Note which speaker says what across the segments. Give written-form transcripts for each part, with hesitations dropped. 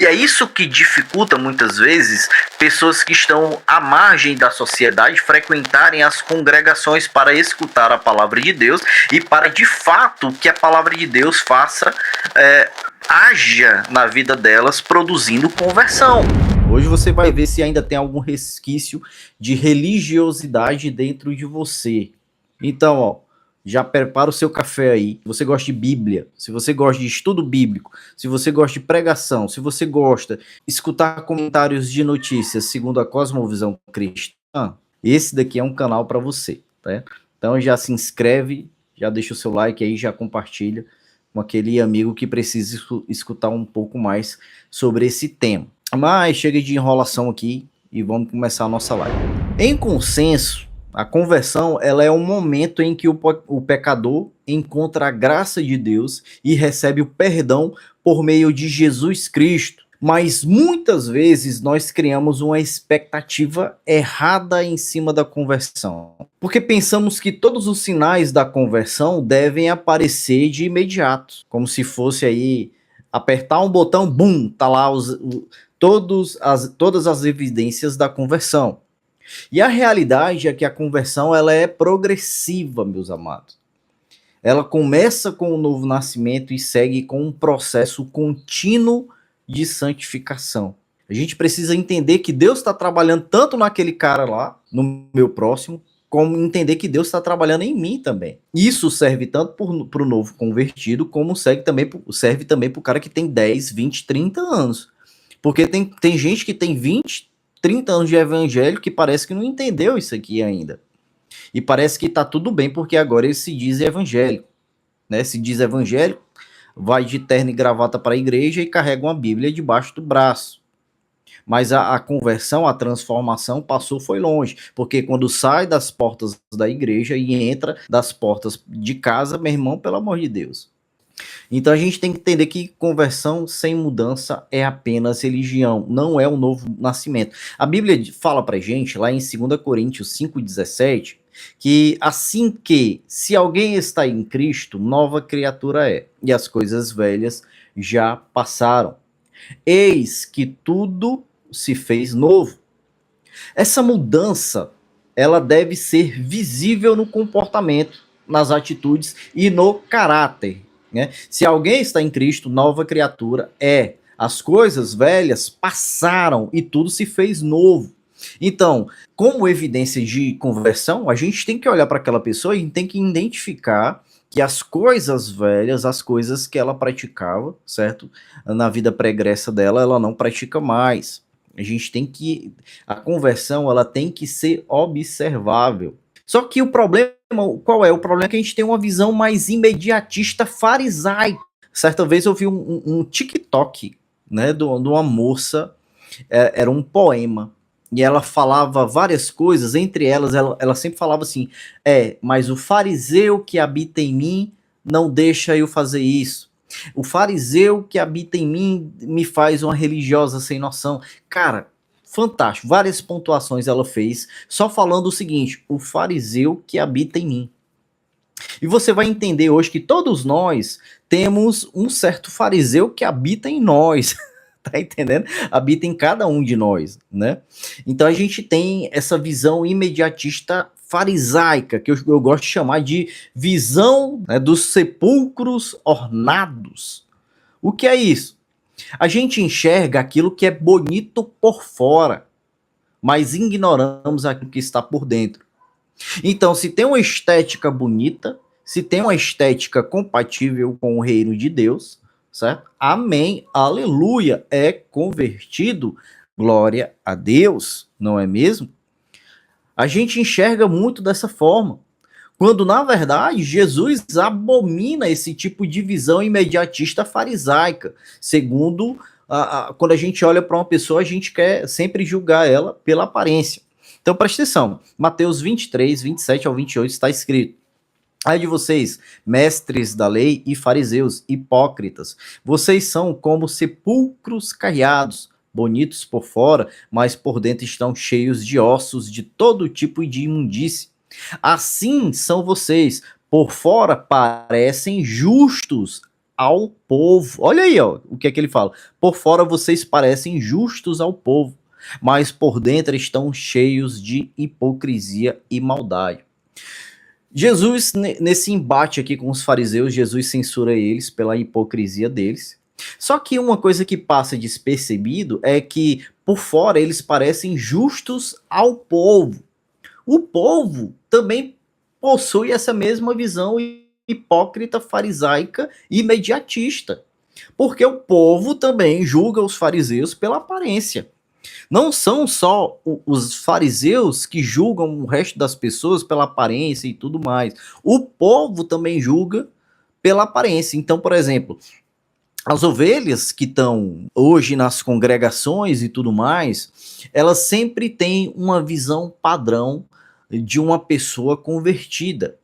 Speaker 1: E é isso que dificulta muitas vezes pessoas que estão à margem da sociedade frequentarem as congregações para escutar a palavra de Deus e para de fato que a palavra de Deus faça, haja na vida delas produzindo conversão. Hoje você vai ver se ainda tem algum resquício de religiosidade dentro de você. Então, ó, já prepara o seu café aí. Se você gosta de Bíblia, se você gosta de estudo bíblico, se você gosta de pregação, se você gosta de escutar comentários de notícias segundo a cosmovisão cristã, esse daqui é um canal para você, tá? Então já se inscreve, já deixa o seu like aí, já compartilha com aquele amigo que precisa escutar um pouco mais sobre esse tema. Mas chega de enrolação aqui e vamos começar a nossa live. Em consenso, a conversão ela é um momento em que o pecador encontra a graça de Deus e recebe o perdão por meio de Jesus Cristo. Mas muitas vezes nós criamos uma expectativa errada em cima da conversão. Porque pensamos que todos os sinais da conversão devem aparecer de imediato. Como se fosse aí apertar um botão, bum, tá lá todas as evidências da conversão. E a realidade é que a conversão ela é progressiva, meus amados. Ela começa com o novo nascimento e segue com um processo contínuo de santificação. A gente precisa entender que Deus está trabalhando tanto naquele cara lá, no meu próximo, como entender que Deus está trabalhando em mim também. Isso serve tanto para o novo convertido, como serve também para o cara que tem 10, 20, 30 anos. Porque tem gente que tem 20, 30 anos de evangelho que parece que não entendeu isso aqui ainda. E parece que está tudo bem porque agora ele se diz evangélico. Né? Se diz evangélico, vai de terno e gravata para a igreja e carrega uma Bíblia debaixo do braço. Mas a conversão, a transformação foi longe. Porque quando sai das portas da igreja e entra das portas de casa, meu irmão, pelo amor de Deus. Então a gente tem que entender que conversão sem mudança é apenas religião, não é um novo nascimento. A Bíblia fala pra gente, lá em 2 Coríntios 5,17, que assim que, se alguém está em Cristo, nova criatura é, e as coisas velhas já passaram. Eis que tudo se fez novo. Essa mudança, ela deve ser visível no comportamento, nas atitudes e no caráter. Né? Se alguém está em Cristo, nova criatura é. As coisas velhas passaram e tudo se fez novo. Então, como evidência de conversão, a gente tem que olhar para aquela pessoa e tem que identificar que as coisas velhas, as coisas que ela praticava, certo? Na vida pregressa dela, ela não pratica mais. A gente tem que... A conversão, ela tem que ser observável. Só que o problema, qual é? O problema é que a gente tem uma visão mais imediatista farisaica. Certa vez eu vi um TikTok, né, de uma moça, era um poema, e ela falava várias coisas, entre elas, ela sempre falava assim, mas o fariseu que habita em mim não deixa eu fazer isso. O fariseu que habita em mim me faz uma religiosa sem noção. Cara, fantástico. Várias pontuações ela fez, só falando o seguinte, o fariseu que habita em mim. E você vai entender hoje que todos nós temos um certo fariseu que habita em nós. Tá entendendo? Habita em cada um de nós, né? Então a gente tem essa visão imediatista farisaica, que eu gosto de chamar de visão, né, dos sepulcros ornados. O que é isso? A gente enxerga aquilo que é bonito por fora, mas ignoramos aquilo que está por dentro. Então, se tem uma estética bonita, se tem uma estética compatível com o reino de Deus, certo? Amém, aleluia, é convertido, glória a Deus, não é mesmo? A gente enxerga muito dessa forma, quando na verdade Jesus abomina esse tipo de visão imediatista farisaica. Segundo, quando a gente olha para uma pessoa, a gente quer sempre julgar ela pela aparência. Então preste atenção, Mateus 23, 27 ao 28 está escrito: ai de vocês, mestres da lei e fariseus, hipócritas, vocês são como sepulcros caiados, bonitos por fora, mas por dentro estão cheios de ossos de todo tipo de imundície. Assim são vocês, por fora parecem justos,
Speaker 2: ao povo. Olha aí, ó, o que é que ele fala. Por fora vocês parecem justos ao povo, mas por dentro estão cheios de hipocrisia e maldade. Jesus, nesse embate aqui com os fariseus, Jesus censura eles pela hipocrisia deles. Só que uma coisa que passa despercebido é que por fora eles parecem justos ao povo. O povo também possui essa mesma visão hipócrita, farisaica e imediatista. Porque o povo também julga os fariseus pela aparência. Não são só os fariseus que julgam o resto das pessoas pela aparência e tudo mais. O povo também julga pela aparência. Então, por exemplo, as ovelhas que estão hoje nas congregações e tudo mais, elas sempre têm uma visão padrão de uma pessoa convertida.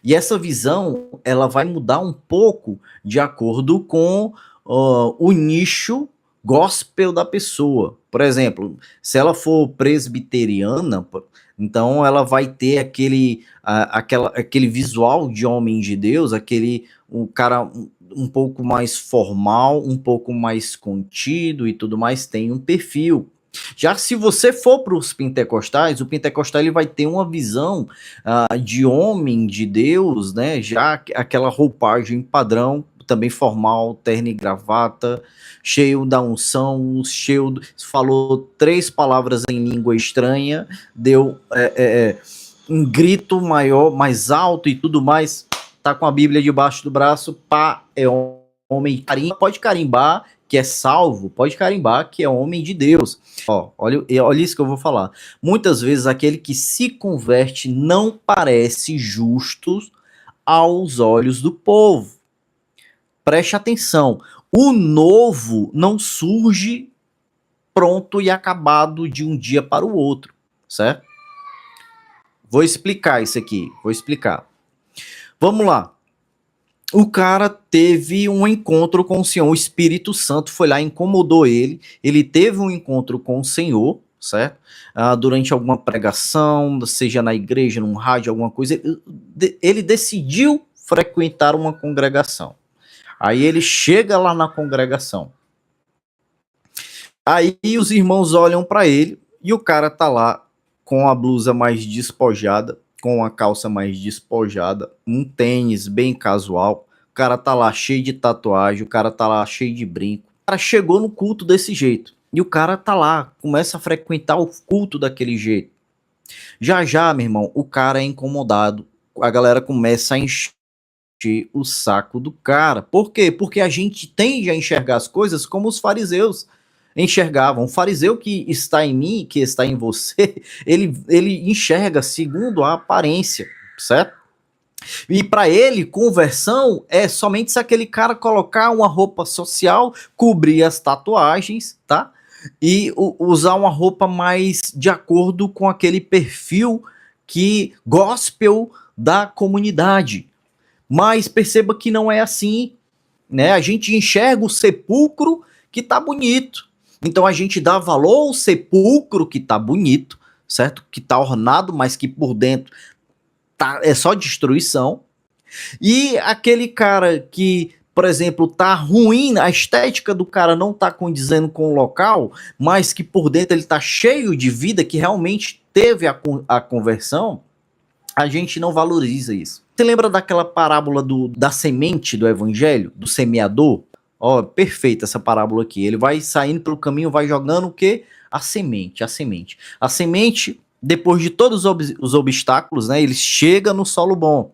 Speaker 2: E essa visão, ela vai mudar um pouco de acordo com o nicho gospel da pessoa. Por exemplo, se ela for presbiteriana, então ela vai ter aquele visual de homem de Deus, um cara um pouco mais formal, um pouco mais contido e tudo mais, tem um perfil. Já se você for para os pentecostais, o pentecostal ele vai ter uma visão de homem de Deus, né? Já aquela roupagem padrão, também formal, terno e gravata, cheio da unção, falou 3 palavras em língua estranha, deu um grito maior, mais alto e tudo mais, tá com a Bíblia debaixo do braço, pá, é homem, pode carimbar que é salvo, pode carimbar que é homem de Deus. Ó, olha isso que eu vou falar. Muitas vezes aquele que se converte não parece justo aos olhos do povo. Preste atenção, o novo não surge pronto e acabado de um dia para o outro, certo? Vou explicar isso aqui, Vamos lá. O cara teve um encontro com o Senhor, o Espírito Santo foi lá, incomodou ele teve um encontro com o Senhor, certo? Durante alguma pregação, seja na igreja, num rádio, alguma coisa, ele decidiu frequentar uma congregação. Aí ele chega lá na congregação. Aí os irmãos olham para ele e o cara tá lá com a blusa mais despojada, com a calça mais despojada, um tênis bem casual, o cara tá lá cheio de tatuagem, o cara tá lá cheio de brinco. O cara chegou no culto desse jeito, e o cara tá lá, começa a frequentar o culto daquele jeito. Já, meu irmão, o cara é incomodado, a galera começa a encher o saco do cara. Por quê? Porque a gente tende a enxergar as coisas como os fariseus enxergavam. O fariseu que está em mim, que está em você, ele enxerga segundo a aparência, certo? E para ele, conversão é somente se aquele cara colocar uma roupa social, cobrir as tatuagens, tá? E usar uma roupa mais de acordo com aquele perfil que gospel da comunidade. Mas perceba que não é assim, né? A gente enxerga o sepulcro que tá bonito. Então a gente dá valor ao sepulcro que tá bonito, certo? Que tá ornado, mas que por dentro é só destruição. E aquele cara que, por exemplo, tá ruim, a estética do cara não tá condizendo com o local, mas que por dentro ele tá cheio de vida, que realmente teve a conversão, a gente não valoriza isso. Você lembra daquela parábola da semente do evangelho, do semeador? Ó, perfeita essa parábola aqui. Ele vai saindo pelo caminho, vai jogando o quê? A semente. A semente, depois de todos os obstáculos, né? Ele chega no solo bom.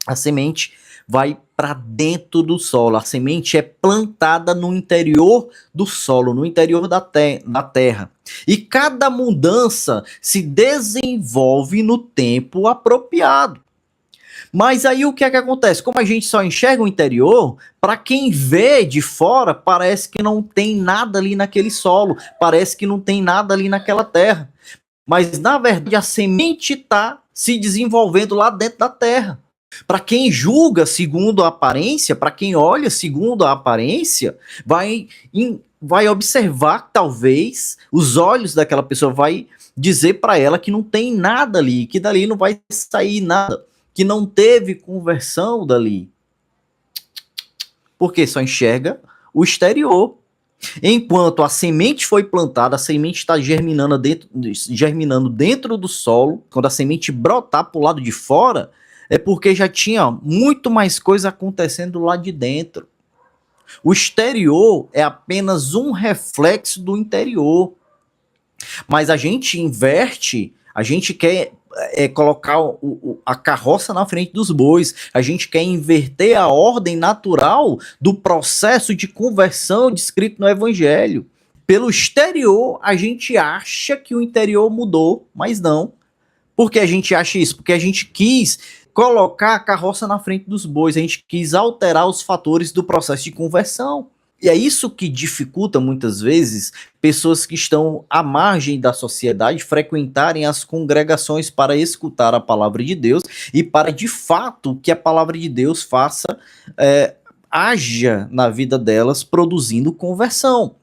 Speaker 2: A semente vai para dentro do solo. A semente é plantada no interior do solo, no interior da terra. E cada mudança se desenvolve no tempo apropriado. Mas aí o que é que acontece? Como a gente só enxerga o interior, para quem vê de fora, parece que não tem nada ali naquele solo, parece que não tem nada ali naquela terra. Mas na verdade a semente está se desenvolvendo lá dentro da terra. Para quem julga segundo a aparência, para quem olha segundo a aparência, vai observar, talvez, os olhos daquela pessoa vai dizer para ela que não tem nada ali, que dali não vai sair nada, que não teve conversão dali. porque só enxerga o exterior. Enquanto a semente foi plantada, a semente está germinando dentro do solo. Quando a semente brotar para o lado de fora, é porque já tinha muito mais coisa acontecendo lá de dentro. O exterior é apenas um reflexo do interior. Mas a gente inverte, a gente quer colocar a carroça na frente dos bois, a gente quer inverter a ordem natural do processo de conversão descrito no Evangelho. Pelo exterior, a gente acha que o interior mudou, mas não. Por que a gente acha isso? Porque a gente quis colocar a carroça na frente dos bois, a gente quis alterar os fatores do processo de conversão. E é isso que dificulta muitas vezes pessoas que estão à margem da sociedade frequentarem as congregações para escutar a palavra de Deus e para de fato que a palavra de Deus haja na vida delas produzindo conversão.